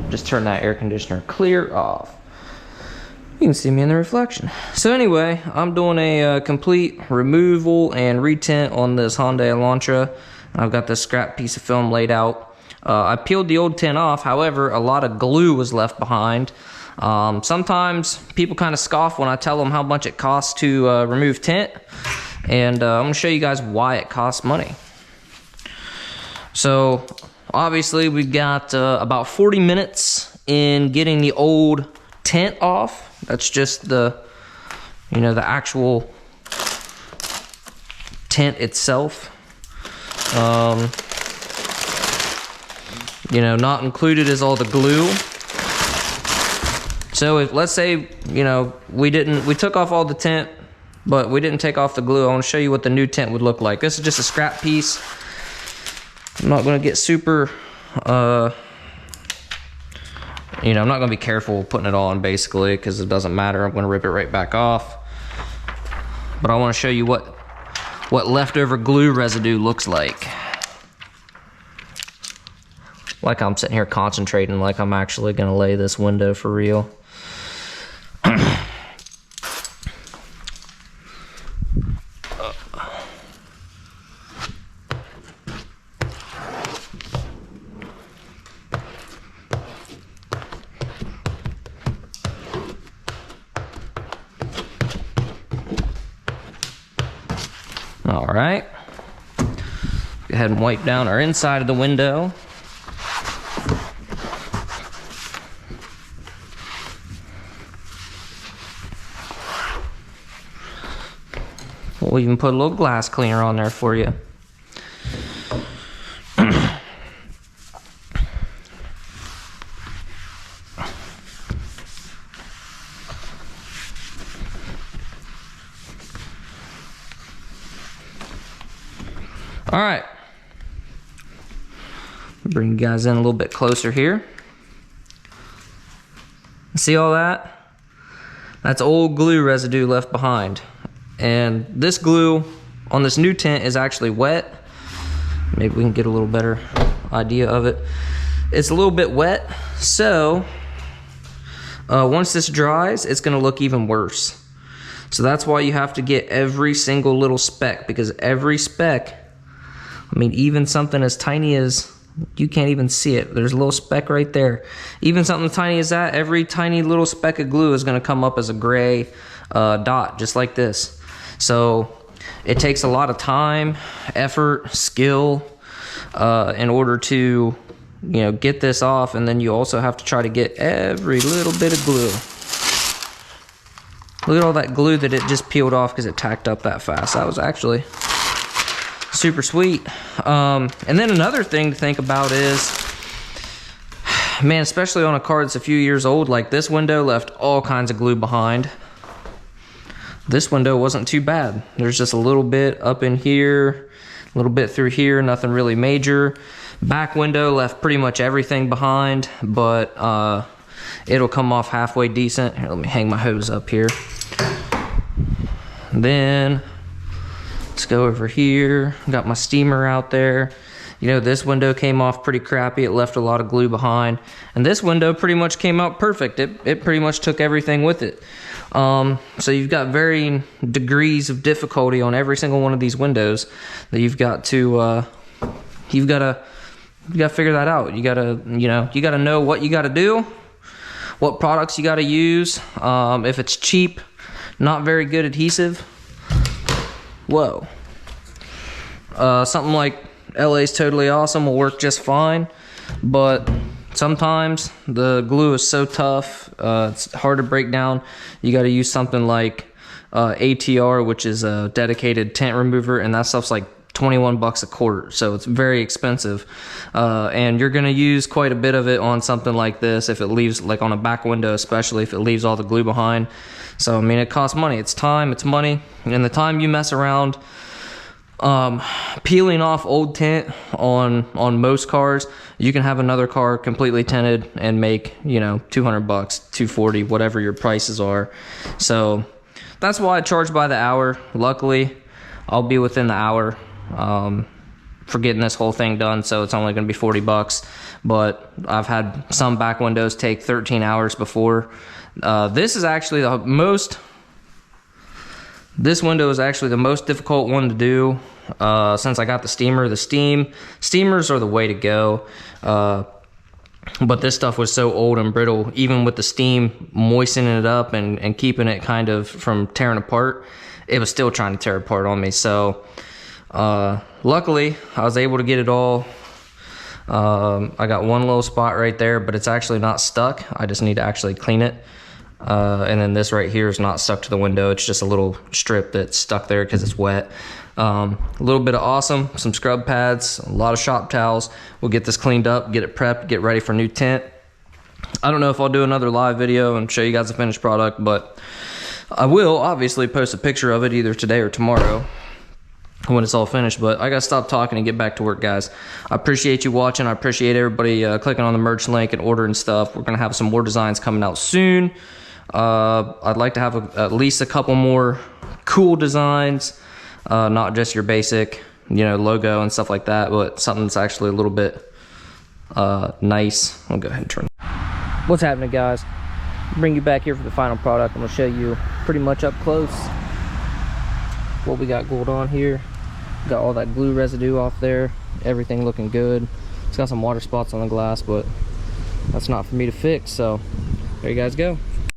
Just turn that air conditioner clear off. You can see me in the reflection. So anyway, I'm doing a complete removal and retint on this Hyundai Elantra. I've got this scrap piece of film laid out. I peeled the old tint off, however, a lot of glue was left behind. Sometimes people kind of scoff when I tell them how much it costs to remove tint, and I'm going to show you guys why it costs money. So obviously we got about 40 minutes in getting the old tint off. That's just the, you know, the actual tint itself. You know, not included is all the glue. So if, let's say, you know, we took off all the tint, but we didn't take off the glue. I want to show you what the new tint would look like. This is just a scrap piece. I'm not going to get super, you know, I'm not going to be careful putting it on basically because it doesn't matter. I'm going to rip it right back off. But I want to show you what leftover glue residue looks like. Like I'm sitting here concentrating like I'm actually going to lay this window for real. All right, go ahead and wipe down our inside of the window. We'll even put a little glass cleaner on there for you. All right, bring you guys in a little bit closer here. See all that? That's old glue residue left behind. And this glue on this new tint is actually wet. Maybe we can get a little better idea of it. It's a little bit wet, so once this dries, it's gonna look even worse. So that's why you have to get every single little speck, because every speck, I mean, even something as tiny as, you can't even see it. There's a little speck right there. Even something tiny as that, every tiny little speck of glue is gonna come up as a gray dot, just like this. So it takes a lot of time, effort, skill in order to, you know, get this off. And then you also have to try to get every little bit of glue. Look at all that glue that it just peeled off because it tacked up that fast. That was actually super sweet. And then another thing to think about is, man, especially on a car that's a few years old, like this window left all kinds of glue behind. This window wasn't too bad. There's just a little bit up in here, a little bit through here, nothing really major. Back window left pretty much everything behind, but it'll come off halfway decent. Here, let me hang my hose up here. Then let's go over here. Got my steamer out there. You know, this window came off pretty crappy. It left a lot of glue behind. And this window pretty much came out perfect. It pretty much took everything with it. So you've got varying degrees of difficulty on every single one of these windows that you've got to, you gotta figure that out. You gotta know what you gotta do, what products you gotta use. If it's cheap, not very good adhesive, whoa. Something like LA's totally awesome, will work just fine, but sometimes the glue is so tough, it's hard to break down. You got to use something like ATR, which is a dedicated tint remover, and that stuff's like 21 bucks a quart, so it's very expensive. And you're gonna use quite a bit of it on something like this if it leaves, like on a back window especially, if it leaves all the glue behind. So I mean, it costs money, it's time, it's money, and the time you mess around peeling off old tint on most cars, you can have another car completely tinted and make, you know, 200 bucks, 240, whatever your prices are. So that's why I charge by the hour. Luckily, I'll be within the hour for getting this whole thing done, so it's only going to be 40 bucks. But I've had some back windows take 13 hours before. This is actually the most, this window is actually the most difficult one to do since I got the steamer. The steamers are the way to go. But this stuff was so old and brittle, even with the steam moistening it up and keeping it kind of from tearing apart, it was still trying to tear apart on me. So luckily I was able to get it all. I got one little spot right there, but it's actually not stuck. I just need to actually clean it. And then this right here is not stuck to the window. It's just a little strip that's stuck there because it's wet. A little bit of awesome, some scrub pads, a lot of shop towels. We'll get this cleaned up, get it prepped, get ready for new tint. I don't know if I'll do another live video and show you guys the finished product, but I will obviously post a picture of it either today or tomorrow when it's all finished. But I gotta stop talking and get back to work, guys. I appreciate you watching. I appreciate everybody clicking on the merch link and ordering stuff. We're gonna have some more designs coming out soon. I'd like to have at least a couple more cool designs, not just your basic, you know, logo and stuff like that, but something that's actually a little bit nice. I'll go ahead and turn. What's happening, guys? Bring you back here for the final product. I'm gonna show you pretty much up close what we got going on here. Got all that glue residue off there, everything looking good. It's got some water spots on the glass, but that's not for me to fix, so there you guys go.